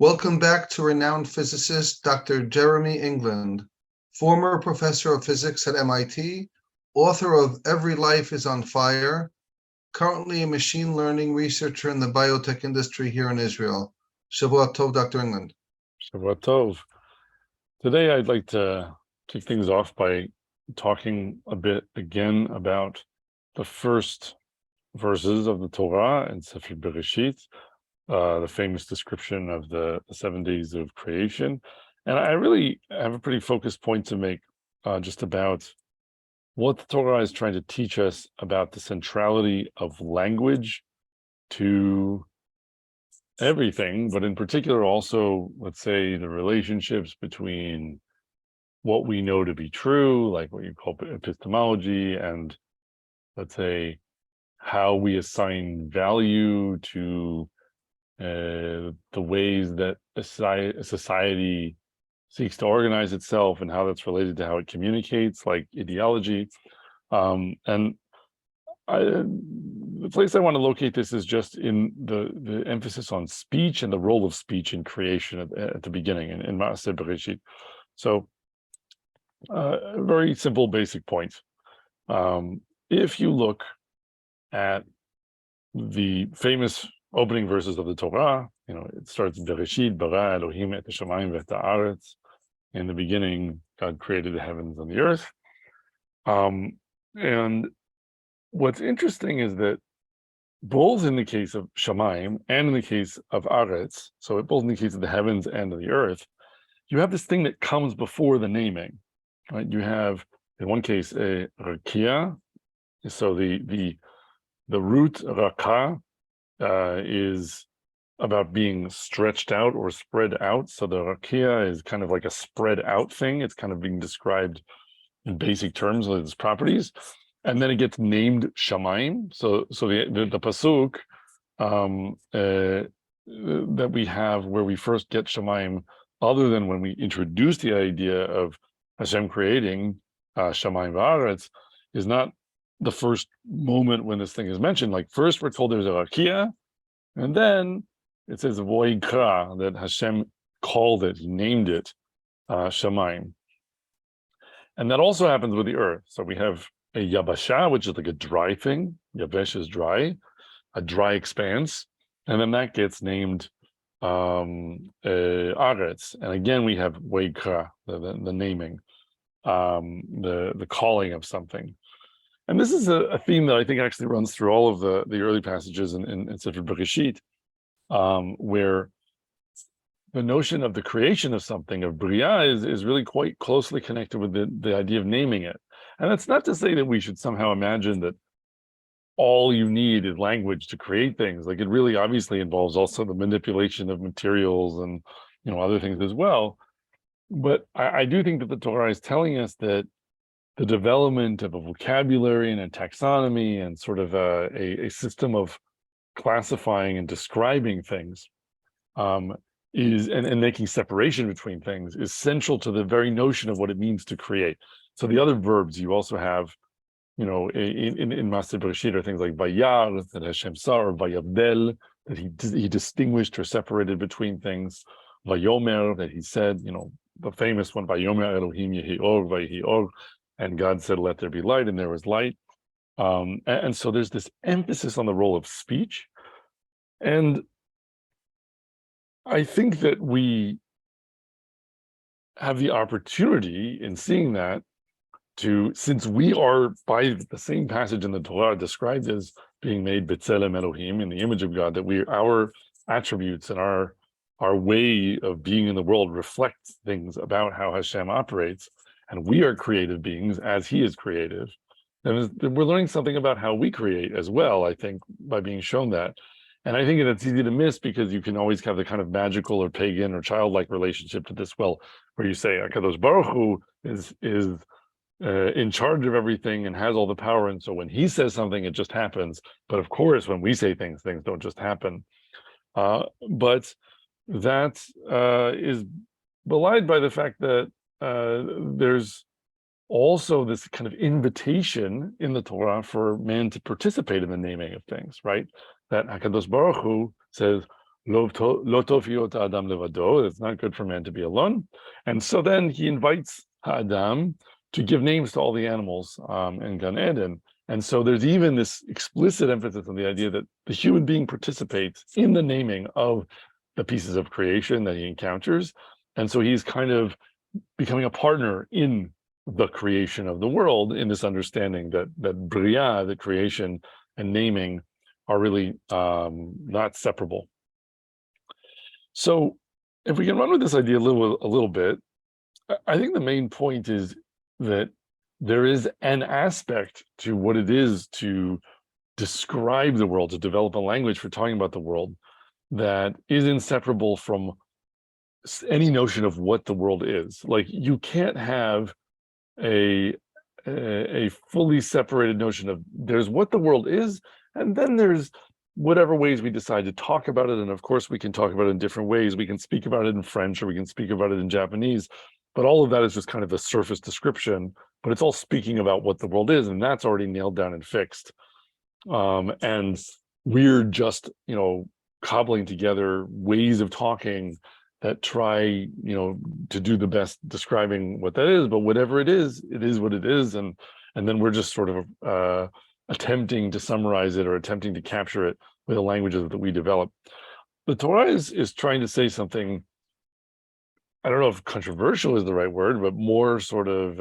Welcome back to renowned physicist Dr. Jeremy England, former professor of physics at MIT, author of Every Life is on Fire, currently a machine learning researcher in the biotech industry here in Israel. Shavua Tov, Dr. England. Shavua Tov. Today I'd like to kick things off by talking a bit again about the first verses of the Torah in Sefer Bereshit, the famous description of the 7 days of creation. And I really have a pretty focused point to make just about what the Torah is trying to teach us about the centrality of language to everything, but in particular also, let's say, the relationships between what we know to be true, like what you call epistemology, and let's say how we assign value to the ways that a society seeks to organize itself and how that's related to how it communicates, like ideology. And the place I want to locate this is just in the emphasis on speech and the role of speech in creation at the beginning in Maaseh Bereshit. So a very simple, basic point. If you look at the famous opening verses of the Torah, it starts Bereshit bara Elohim et hashamayim v'et haaretz. In the beginning, God created the heavens and the earth. And what's interesting is that both in the case of Shamayim and in the case of Aretz, so both in the case of the heavens and of the earth, you have this thing that comes before the naming, right? You have, in one case, a rakia. So the root raka is about being stretched out or spread out. So the rakia is kind of like a spread out thing. It's kind of being described in basic terms with its properties. And then it gets named Shamayim. So the pasuk that we have where we first get Shamayim, other than when we introduce the idea of Hashem creating Shamayim v'aretz, is not the first moment when this thing is mentioned. Like first we're told there's a rakia, and then it says Voikra, that Hashem called it, he named it Shamayim. And that also happens with the earth. So we have a yabasha, which is like a dry thing. Yabesh is dry, a dry expanse. And then that gets named Aretz. And again, we have Weikra, the naming, the calling of something. And this is a theme that I think actually runs through all of the early passages in Sefer Bereshit, where the notion of the creation of something, of Bria, is really quite closely connected with the idea of naming it. And that's not to say that we should somehow imagine that all you need is language to create things. Like it really obviously involves also the manipulation of materials and other things as well. But I do think that the Torah is telling us that the development of a vocabulary and a taxonomy and sort of a system of classifying and describing things is and making separation between things is central to the very notion of what it means to create. So the other verbs you also have, in Maaseh Bereshit are things like Vayar, that Hashem saw, or Vayavdel, that he distinguished or separated between things. Vayomer, that he said, the famous one, Vayomer Elohim Yehi Or, Vayhi Or, and God said, let there be light, and there was light. And so there's this emphasis on the role of speech. And I think that we have the opportunity in seeing that since we are, by the same passage in the Torah, described as being made B'Tselem Elohim, in the image of God, that our attributes and our way of being in the world reflect things about how Hashem operates, and we are creative beings as he is creative. And we're learning something about how we create as well, I think, by being shown that. And I think that's easy to miss because you can always have the kind of magical or pagan or childlike relationship to this, where you say, HaKadosh Baruch Hu is in charge of everything and has all the power. And so when he says something, it just happens. But of course, when we say things don't just happen. But that is belied by the fact that there's also this kind of invitation in the Torah for man to participate in the naming of things, right? That HaKadosh Baruch Hu says, Lo tov hiyot ha'adam levado. It's not good for man to be alone. And so then he invites Ha'adam to give names to all the animals in Gan Eden. And so there's even this explicit emphasis on the idea that the human being participates in the naming of the pieces of creation that he encounters. And so he's kind of becoming a partner in the creation of the world, in this understanding that Bria, the creation, and naming are really not separable. So if we can run with this idea a little bit, I think the main point is that there is an aspect to what it is to describe the world, to develop a language for talking about the world, that is inseparable from any notion of what the world is. Like, you can't have a fully separated notion of there's what the world is, and then there's whatever ways we decide to talk about it. And of course, we can talk about it in different ways. We can speak about it in French, or we can speak about it in Japanese, but all of that is just kind of a surface description, but it's all speaking about what the world is, and that's already nailed down and fixed. And we're just, cobbling together ways of talking that try, to do the best describing what that is. But whatever it is what it is. And then we're just sort of attempting to summarize it or attempting to capture it with the languages that we develop. The Torah is trying to say something, I don't know if controversial is the right word, but more sort of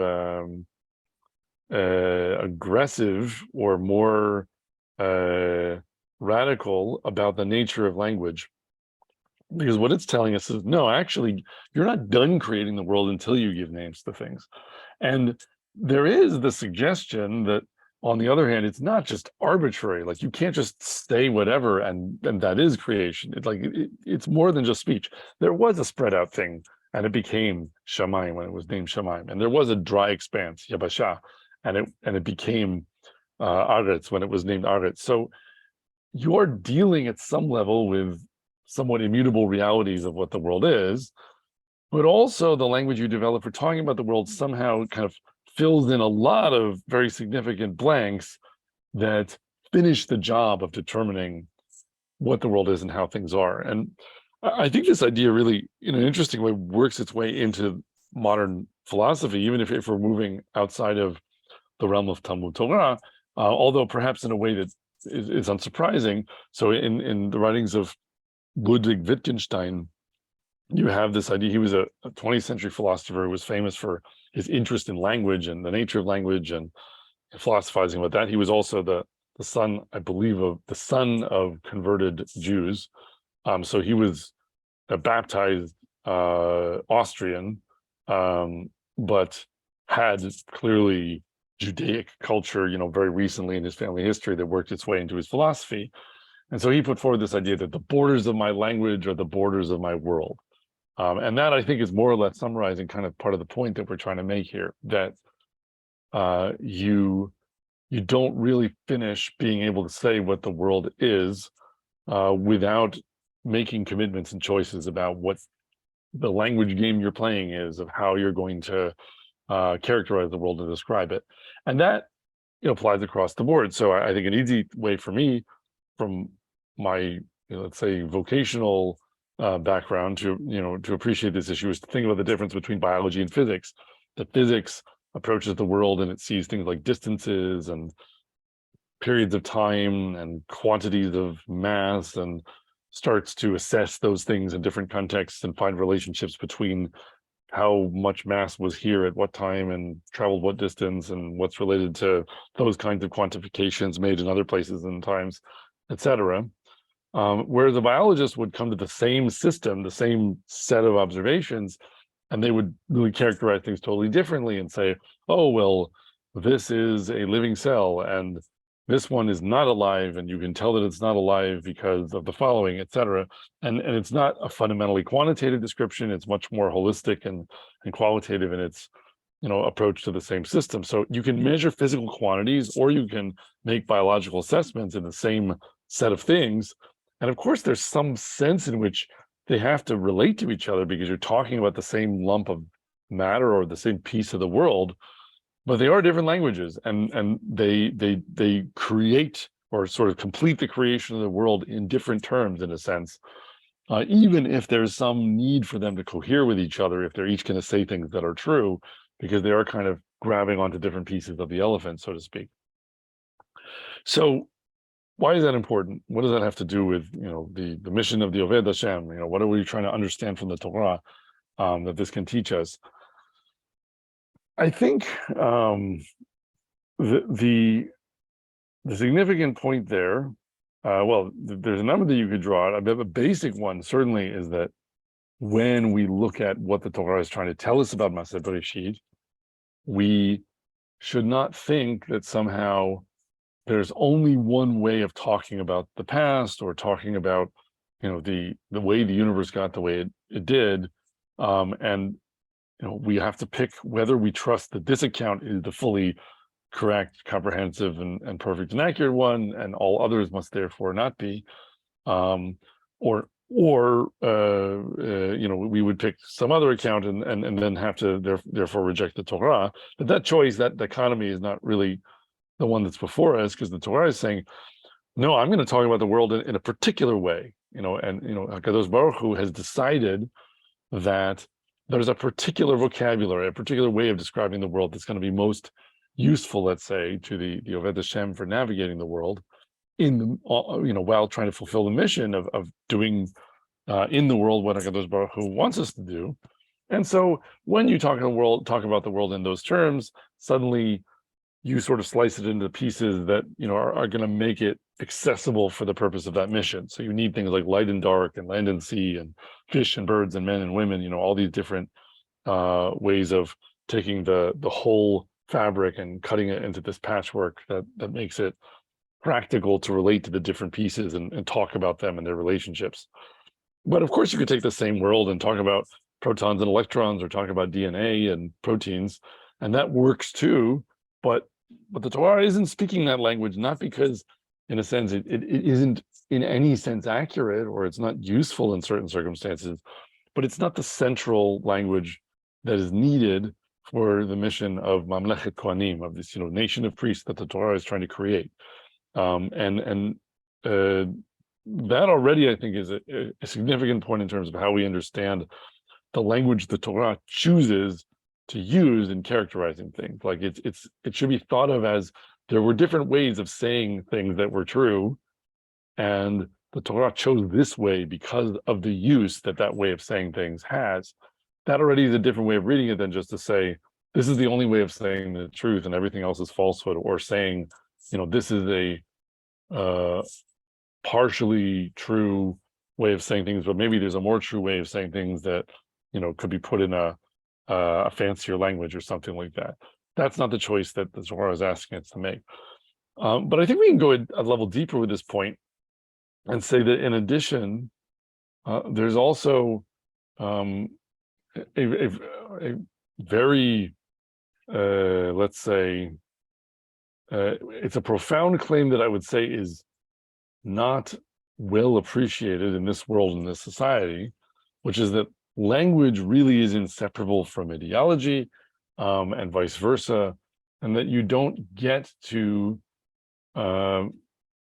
aggressive or more radical about the nature of language. Because what it's telling us is, no, actually, you're not done creating the world until you give names to things. And there is the suggestion that, on the other hand, it's not just arbitrary. Like, you can't just say whatever and that is creation. It's like, it's more than just speech. There was a spread out thing, and it became Shamayim when it was named Shamayim. And there was a dry expanse, Yabasha, and it became Aretz when it was named Aretz. So you're dealing at some level with somewhat immutable realities of what the world is, but also the language you develop for talking about the world somehow kind of fills in a lot of very significant blanks that finish the job of determining what the world is and how things are. And I think this idea really, in an interesting way, works its way into modern philosophy, even if we're moving outside of the realm of Talmud Torah, although perhaps in a way that is unsurprising. So in the writings of Ludwig Wittgenstein, you have this idea. He was a 20th century philosopher who was famous for his interest in language and the nature of language and philosophizing about that. He was also the son, I believe, of the son of converted Jews. So he was a baptized Austrian, but had clearly Judaic culture, very recently in his family history that worked its way into his philosophy. And so he put forward this idea that the borders of my language are the borders of my world. And that, I think, is more or less summarizing kind of part of the point that we're trying to make here, that you don't really finish being able to say what the world is without making commitments and choices about what the language game you're playing is, of how you're going to characterize the world and describe it. And that applies across the board. So I think an easy way for me, from my let's say vocational background, to appreciate this issue, is to think about the difference between biology and physics. That physics approaches the world and it sees things like distances and periods of time and quantities of mass, and starts to assess those things in different contexts and find relationships between how much mass was here at what time and traveled what distance, and what's related to those kinds of quantifications made in other places and times, etc. Whereas a biologist would come to the same system, the same set of observations, and they would really characterize things totally differently and say, oh, well, this is a living cell and this one is not alive, and you can tell that it's not alive because of the following, etc. And it's not a fundamentally quantitative description. It's much more holistic and qualitative in its approach to the same system. So you can measure physical quantities, or you can make biological assessments in the same set of things. And of course, there's some sense in which they have to relate to each other because you're talking about the same lump of matter or the same piece of the world, but they are different languages, and they create or sort of complete the creation of the world in different terms, in a sense. even if there's some need for them to cohere with each other, if they're each going to say things that are true, because they are kind of grabbing onto different pieces of the elephant, so to speak. So why is that important? What does that have to do with, the mission of the Oved Hashem? What are we trying to understand from the Torah that this can teach us? I think the significant point there, there's a number that you could draw. A basic one certainly is that when we look at what the Torah is trying to tell us about Maseh Bereshit, we should not think that somehow there's only one way of talking about the past or talking about, the way the universe got the way it did, and we have to pick whether we trust that this account is the fully correct, comprehensive, and perfect and accurate one, and all others must therefore not be, or we would pick some other account and then have to therefore reject the Torah. But that choice, that dichotomy, is not really the one that's before us, because the Torah is saying, no, I'm going to talk about the world in a particular way, and HaKadosh Baruch Hu has decided that there's a particular vocabulary, a particular way of describing the world that's going to be most useful, let's say, to the Oved Hashem for navigating the world while trying to fulfill the mission of doing in the world what HaKadosh Baruch Hu wants us to do. And so when you talk about the world in those terms, suddenly you sort of slice it into pieces that are going to make it accessible for the purpose of that mission. So you need things like light and dark, and land and sea, and fish and birds, and men and women. All these different ways of taking the whole fabric and cutting it into this patchwork that makes it practical to relate to the different pieces and talk about them and their relationships. But of course, you could take the same world and talk about protons and electrons, or talk about DNA and proteins, and that works too. But the Torah isn't speaking that language, not because, in a sense, it isn't in any sense accurate, or it's not useful in certain circumstances, but it's not the central language that is needed for the mission of Mamlechet Kohanim, of this nation of priests that the Torah is trying to create. That already, I think, is a significant point in terms of how we understand the language the Torah chooses to use in characterizing things. Like it should be thought of as there were different ways of saying things that were true, and the Torah chose this way because of the use that way of saying things has. That already is a different way of reading it than just to say this is the only way of saying the truth and everything else is falsehood, or saying this is a partially true way of saying things, but maybe there's a more true way of saying things that could be put in a fancier language or something like that. That's not the choice that the Torah is asking us to make. But I think we can go a level deeper with this point and say that in addition, there's also a very, let's say, it's a profound claim that I would say is not well appreciated in this world, in this society, which is that language really is inseparable from ideology, and vice versa, and that you don't get to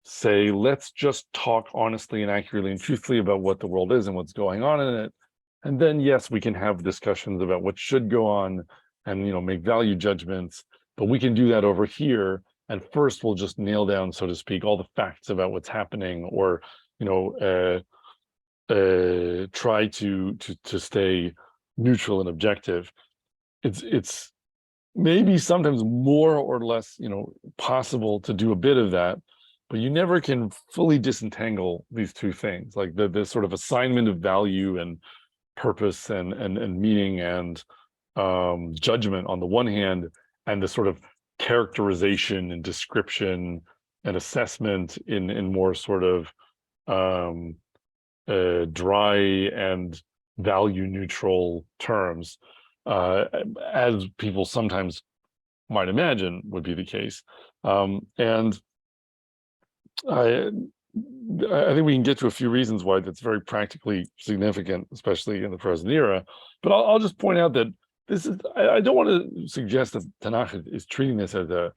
say, let's just talk honestly and accurately and truthfully about what the world is and what's going on in it. And then, yes, we can have discussions about what should go on and, make value judgments, but we can do that over here. And first, we'll just nail down, so to speak, all the facts about what's happening, or, try to stay neutral and objective. It's maybe sometimes more or less, possible to do a bit of that, but you never can fully disentangle these two things, like the sort of assignment of value and purpose and meaning and judgment on the one hand, and the sort of characterization and description and assessment in more sort of dry and value neutral terms, as people sometimes might imagine would be the case. And I think we can get to a few reasons why that's very practically significant, especially in the present era. But I'll just point out that this is, I don't want to suggest that Tanakh is treating this as a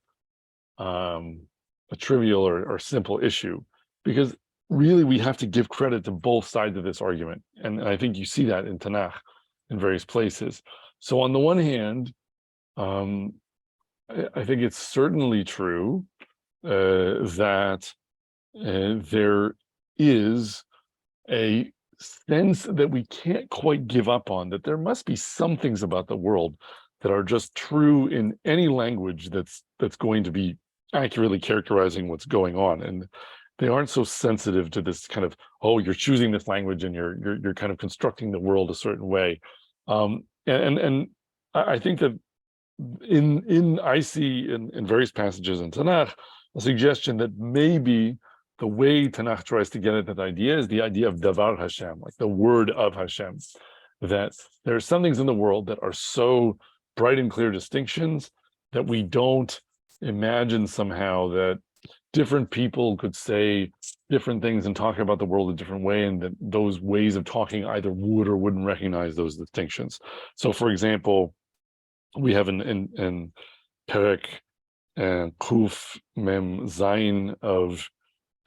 trivial or simple issue, because really we have to give credit to both sides of this argument. And I think you see that in Tanakh in various places. So on the one hand, I think it's certainly true that there is a sense that we can't quite give up on, that there must be some things about the world that are just true in any language that's going to be accurately characterizing what's going on. And they aren't so sensitive to this kind of, oh, you're choosing this language and you're kind of constructing the world a certain way. And I think that I see in various passages in Tanakh a suggestion that maybe the way Tanakh tries to get at that idea is the idea of davar Hashem, like the word of Hashem, that there are some things in the world that are so bright and clear distinctions that we don't imagine somehow that different people could say different things and talk about the world a different way, and that those ways of talking either would or wouldn't recognize those distinctions. So, for example, we have in Perek Kuf Mem Zayin of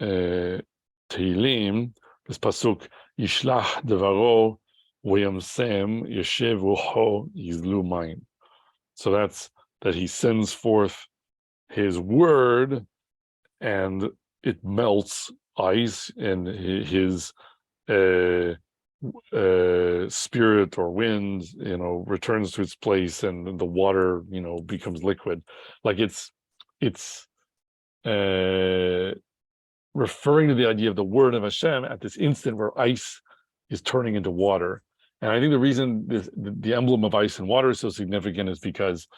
Tehillim, this pasuk, Yishlach devaro v'yamsem yeshev rucho yizlu mayim. So that's that he sends forth his word and it melts ice, and his spirit or wind, returns to its place, and the water, becomes liquid. Like it's referring to the idea of the word of Hashem at this instant where ice is turning into water. And I think the reason the emblem of ice and water is so significant is because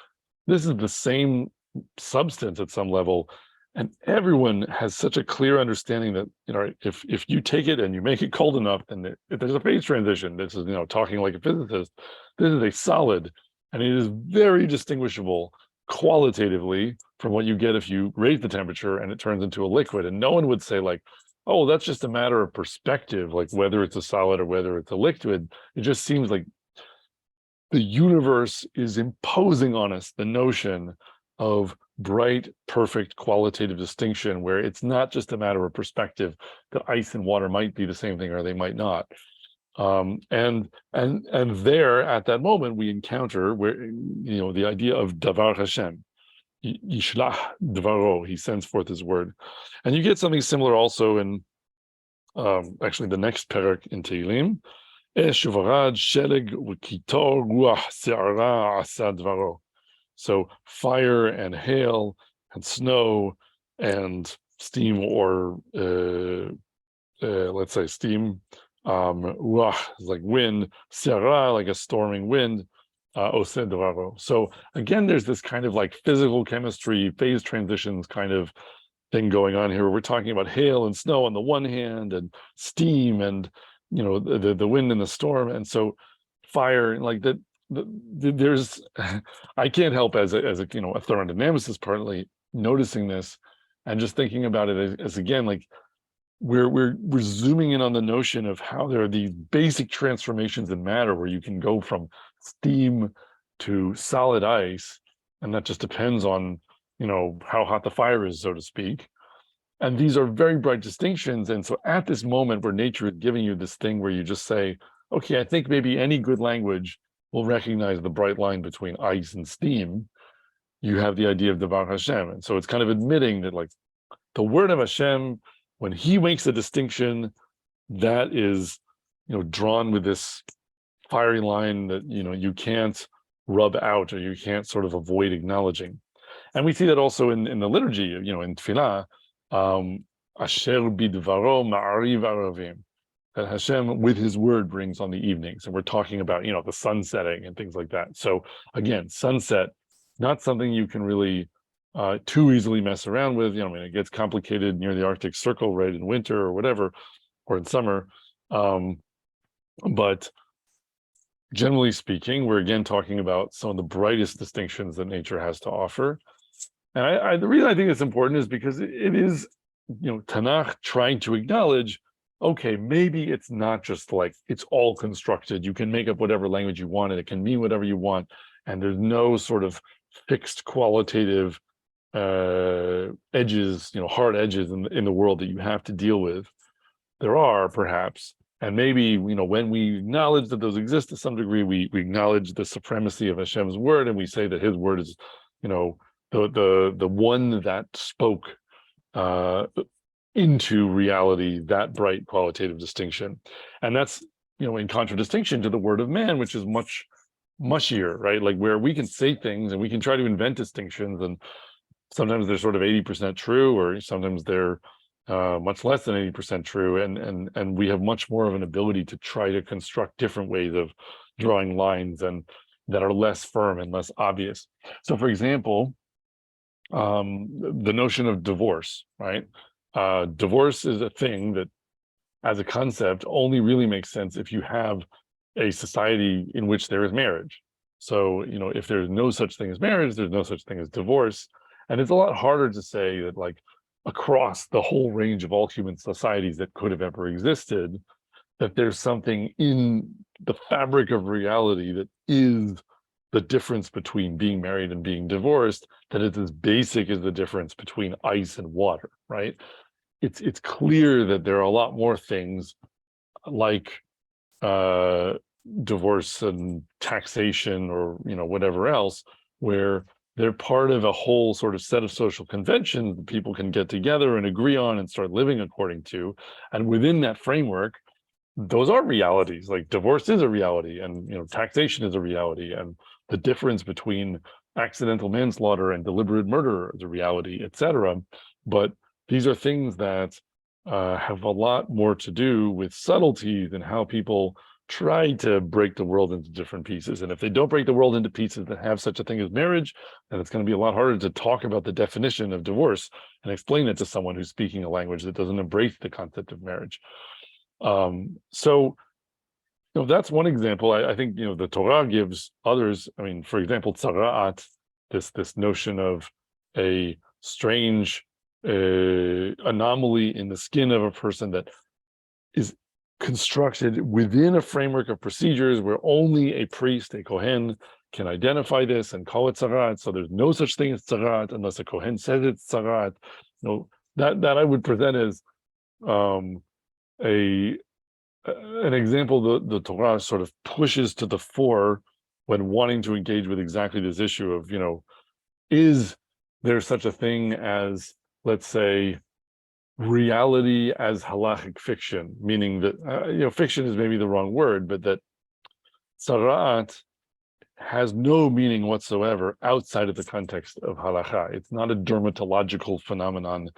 this is the same substance at some level, and everyone has such a clear understanding that if you take it and you make it cold enough, then there's a phase transition. This is talking like a physicist. This is a solid, and it is very distinguishable qualitatively from what you get if you raise the temperature and it turns into a liquid. And no one would say like, oh, that's just a matter of perspective, like whether it's a solid or whether it's a liquid. It just seems like the universe is imposing on us the notion of bright, perfect qualitative distinction, where it's not just a matter of perspective that ice and water might be the same thing or they might not. And there at that moment we encounter where the idea of davar Hashem, Yishlach devaro, he sends forth his word. And you get something similar also in actually the next perek in Tehillim, Esh v'arad sheleg v'kitor ruach se'ara asa devaro. So fire and hail and snow and steam, or let's say steam, ruach is like wind, se'ara like a storming wind, oseh devaro. So again, there's this kind of like physical chemistry, phase transitions kind of thing going on here. We're talking about hail and snow on the one hand, and steam, and the wind and the storm, and so fire, like that. There's, I can't help as a thermodynamicist partly noticing this and just thinking about it as again, like we're zooming in on the notion of how there are these basic transformations in matter where you can go from steam to solid ice, and that just depends on how hot the fire is, so to speak. And these are very bright distinctions. And so at this moment where nature is giving you this thing where you just say, okay, I think maybe any good language will recognize the bright line between ice and steam, you have the idea of davar Hashem. And so it's kind of admitting that like the word of Hashem, when he makes a distinction, that is drawn with this fiery line that you can't rub out, or you can't sort of avoid acknowledging. And we see that also in the liturgy, in Tefillah, Asher bidvaro ma'ariv aravim, that Hashem with his word brings on the evenings. And we're talking about, the sun setting and things like that. So again, sunset, not something you can really too easily mess around with. It gets complicated near the Arctic Circle, right, in winter or whatever, or in summer. But generally speaking, we're again talking about some of the brightest distinctions that nature has to offer. And the reason I think it's important is because it is, Tanakh trying to acknowledge, okay, maybe it's not just like it's all constructed. You can make up whatever language you want, and it can mean whatever you want, and there's no sort of fixed qualitative edges, hard edges in the world that you have to deal with. there are perhaps, and maybe, you know, when we acknowledge that those exist to some degree, we acknowledge the supremacy of Hashem's word, and we say that His word is, you know, the one that spoke into reality that bright qualitative distinction. And that's, you know, in contradistinction to the word of man, which is much mushier, right? Like where we can say things and we can try to invent distinctions, and sometimes they're sort of 80% true, or sometimes they're much less than 80% true, and we have much more of an ability to try to construct different ways of drawing lines and that are less firm and less obvious. So, for example, the notion of divorce, right? Divorce is a thing that, as a concept, only really makes sense if you have a society in which there is marriage. So, you know, if there's no such thing as marriage, there's no such thing as divorce. And it's a lot harder to say that, like, across the whole range of all human societies that could have ever existed, that there's something in the fabric of reality that is the difference between being married and being divorced, that it's as basic as the difference between ice and water, right? It's clear that there are a lot more things like divorce and taxation, or, you know, whatever else, where they're part of a whole sort of set of social conventions that people can get together and agree on and start living according to. And within that framework, those are realities. Like divorce is a reality, and, you know, taxation is a reality, and the difference between accidental manslaughter and deliberate murder is a reality, etc. But these are things that have a lot more to do with subtleties and how people try to break the world into different pieces. And if they don't break the world into pieces that have such a thing as marriage, then it's going to be a lot harder to talk about the definition of divorce and explain it to someone who's speaking a language that doesn't embrace the concept of marriage. So, you know, that's one example. I think, you know, the Torah gives others. I mean, for example, tzara'at, this notion of a strange anomaly in the skin of a person that is constructed within a framework of procedures where only a priest, a kohen, can identify this and call it tzara'at. So there's no such thing as tzara'at unless a kohen says it's tzara'at. You know, that I would present as an example the Torah sort of pushes to the fore when wanting to engage with exactly this issue of, you know, is there such a thing as, let's say, reality as halachic fiction, meaning that, you know, fiction is maybe the wrong word, but that tzara'at has no meaning whatsoever outside of the context of halakha. It's not a dermatological phenomenon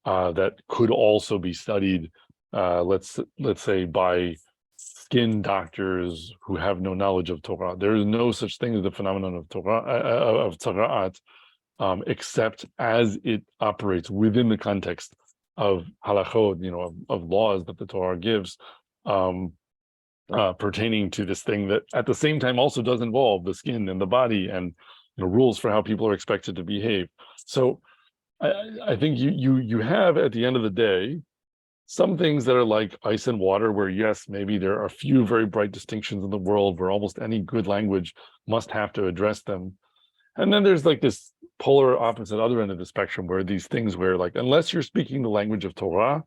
that could also be studied, let's say, by skin doctors who have no knowledge of Torah. There is no such thing as the phenomenon of Torah, of tzara'at, except as it operates within the context of halachot, you know, of laws that the Torah gives, pertaining to this thing that at the same time also does involve the skin and the body, and, you know, rules for how people are expected to behave. So I think you have, at the end of the day, some things that are like ice and water, where yes, maybe there are a few very bright distinctions in the world where almost any good language must have to address them. And then there's like this polar opposite other end of the spectrum, where these things where, like, unless you're speaking the language of Torah,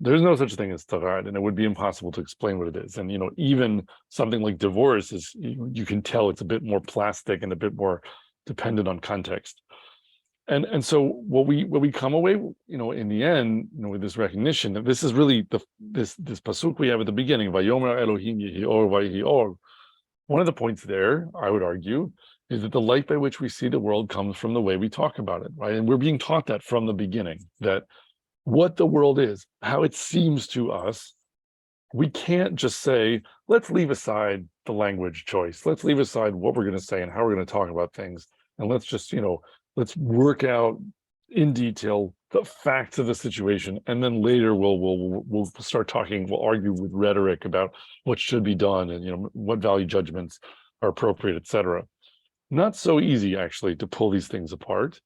there's no such thing as tzara'at, and it would be impossible to explain what it is. And, you know, even something like divorce is, you can tell it's a bit more plastic and a bit more dependent on context. And so what we come away, you know, in the end, you know, with this recognition that this is really this pasuk we have at the beginning, Vayomer Elohim yehi or vayhi or. One of the points there, I would argue, is that the light by which we see the world comes from the way we talk about it, right? And we're being taught that from the beginning, that what the world is, how it seems to us, we can't just say, let's leave aside the language choice. Let's leave aside what we're going to say and how we're going to talk about things. And let's just, you know, let's work out in detail the facts of the situation. And then later we'll start talking, we'll argue with rhetoric about what should be done and, you know, what value judgments are appropriate, et cetera. Not so easy, actually, to pull these things apart.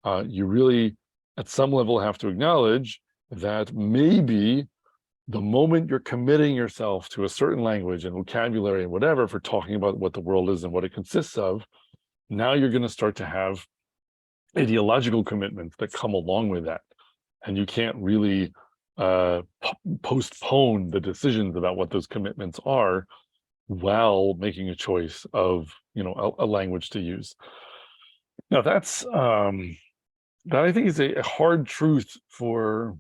You really, at some level, have to acknowledge that maybe the moment you're committing yourself to a certain language and vocabulary and whatever for talking about what the world is and what it consists of, now you're going to start to have ideological commitments that come along with that. And you can't really postpone the decisions about what those commitments are while making a choice of a language to use. Now that I think is a hard truth for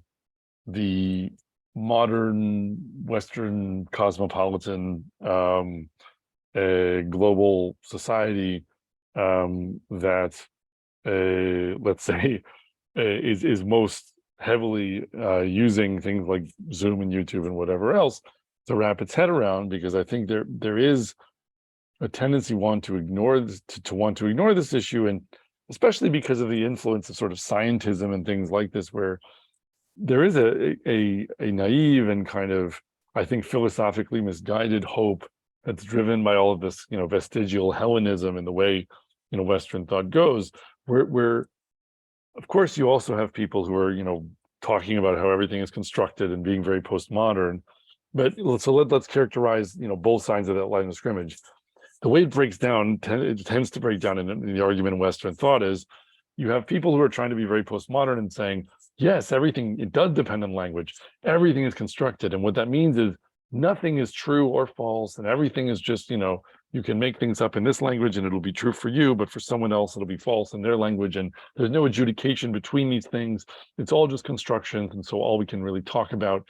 the modern Western cosmopolitan global society that let's say is most heavily using things like Zoom and YouTube and whatever else to wrap its head around, because I think there is a tendency to want to ignore this issue, and especially because of the influence of sort of scientism and things like this, where there is a naive and kind of, I think, philosophically misguided hope that's driven by all of this, vestigial Hellenism and the way, Western thought goes, where of course you also have people who are, talking about how everything is constructed and being very postmodern. But so let's characterize, both sides of that line of scrimmage. The way it breaks down, it tends to break down in the argument in Western thought is you have people who are trying to be very postmodern and saying, yes, everything, it does depend on language. Everything is constructed. And what that means is nothing is true or false. And everything is just, you can make things up in this language and it'll be true for you, but for someone else, it'll be false in their language. And there's no adjudication between these things. It's all just constructions. And so all we can really talk about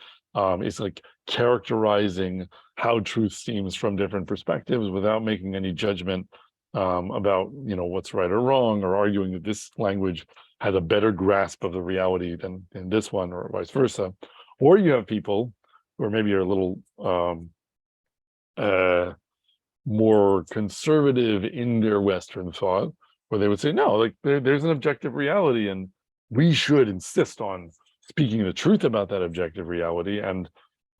is like characterizing how truth seems from different perspectives without making any judgment about what's right or wrong, or arguing that this language has a better grasp of the reality than this one, or vice versa. Or you have people who are maybe a little more conservative in their Western thought, where they would say, no, like there's an objective reality, and we should insist on speaking the truth about that objective reality, and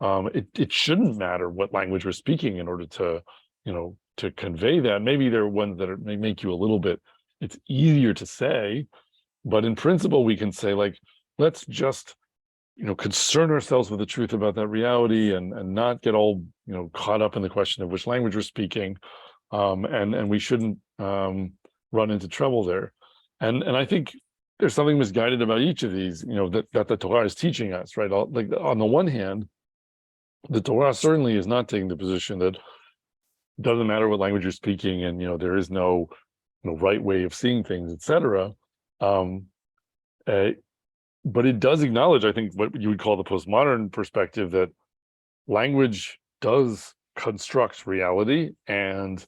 it shouldn't matter what language we're speaking in order to to convey that. Maybe there are ones that may make you a little bit, it's easier to say, but in principle we can say, like, let's just concern ourselves with the truth about that reality, and not get all caught up in the question of which language we're speaking, and we shouldn't run into trouble there. And I think there's something misguided about each of these, that the Torah is teaching us, right? Like, on the one hand, the Torah certainly is not taking the position that it doesn't matter what language you're speaking, and there is no right way of seeing things, etc. But it does acknowledge, I think, what you would call the postmodern perspective, that language does construct reality, and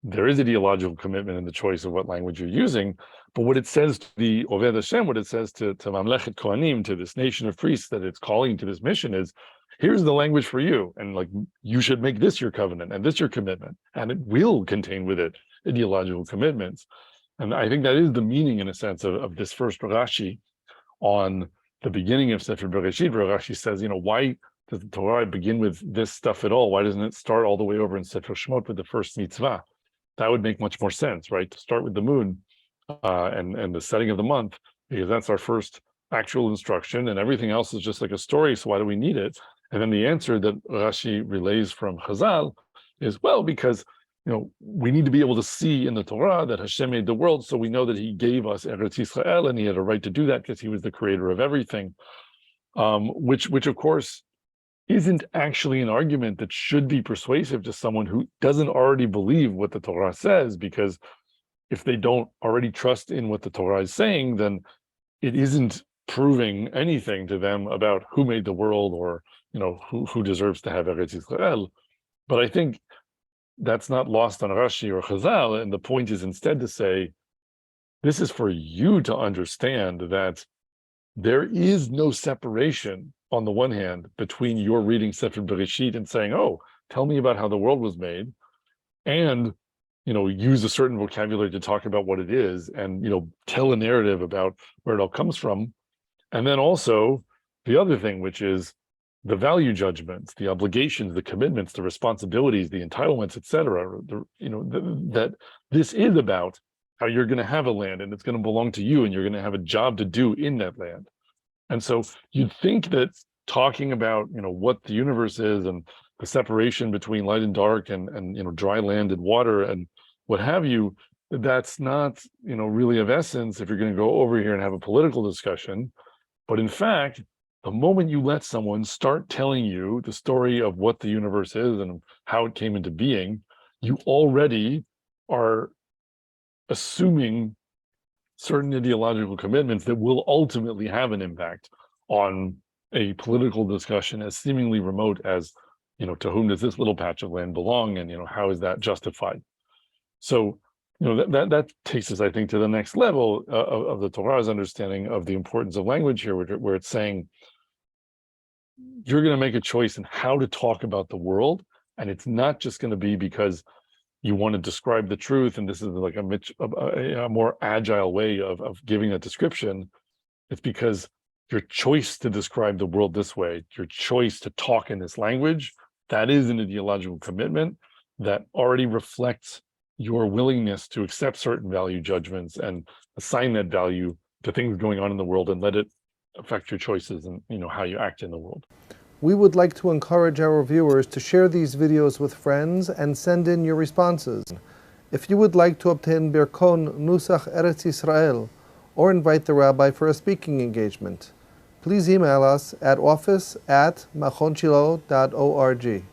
there is ideological commitment in the choice of what language you're using. But what it says to the Oved Hashem, what it says to Mamlechet Kohanim, to this nation of priests that it's calling to this mission, is, here's the language for you, and like, you should make this your covenant and this your commitment, and it will contain with it ideological commitments. And I think that is the meaning, in a sense, of this first Rashi on the beginning of Sefer Bereshit, where Rashi says, why does the Torah begin with this stuff at all? Why doesn't it start all the way over in Sefer Shemot with the first mitzvah? That would make much more sense, right? To start with the moon and the setting of the month, because that's our first actual instruction, and everything else is just like a story, so why do we need it? And then the answer that Rashi relays from Chazal is, well, because we need to be able to see in the Torah that Hashem made the world, so we know that he gave us Eretz Yisrael, and he had a right to do that because he was the creator of everything, which of course isn't actually an argument that should be persuasive to someone who doesn't already believe what the Torah says, because if they don't already trust in what the Torah is saying, then it isn't proving anything to them about who made the world, or who deserves to have Eretz Yisrael. But I think that's not lost on Rashi or Chazal, and the point is instead to say, this is for you to understand that there is no separation, on the one hand, between your reading Sefer Bereshit and saying, oh, tell me about how the world was made, and use a certain vocabulary to talk about what it is, and tell a narrative about where it all comes from. And then also the other thing, which is the value judgments, the obligations, the commitments, the responsibilities, the entitlements, etc. That this is about how you're going to have a land, and it's going to belong to you, and you're going to have a job to do in that land. And so you'd think that talking about what the universe is, and the separation between light and dark, and dry land and water, and what have you, that's not really of essence if you're going to go over here and have a political discussion. But in fact, The moment you let someone start telling you the story of what the universe is and how it came into being, you already are assuming certain ideological commitments that will ultimately have an impact on a political discussion as seemingly remote as, to whom does this little patch of land belong, and how is that justified? So, that takes us, I think, to the next level of the Torah's understanding of the importance of language here, where it's saying you're going to make a choice in how to talk about the world, and it's not just going to be because you want to describe the truth, and this is like a more agile way of giving a description. It's because your choice to describe the world this way, your choice to talk in this language, that is an ideological commitment that already reflects your willingness to accept certain value judgments and assign that value to things going on in the world and let it affect your choices and how you act in the world. We would like to encourage our viewers to share these videos with friends and send in your responses. If you would like to obtain Birkon Nusach Eretz Yisrael or invite the rabbi for a speaking engagement, please email us at office@machonshilo.org.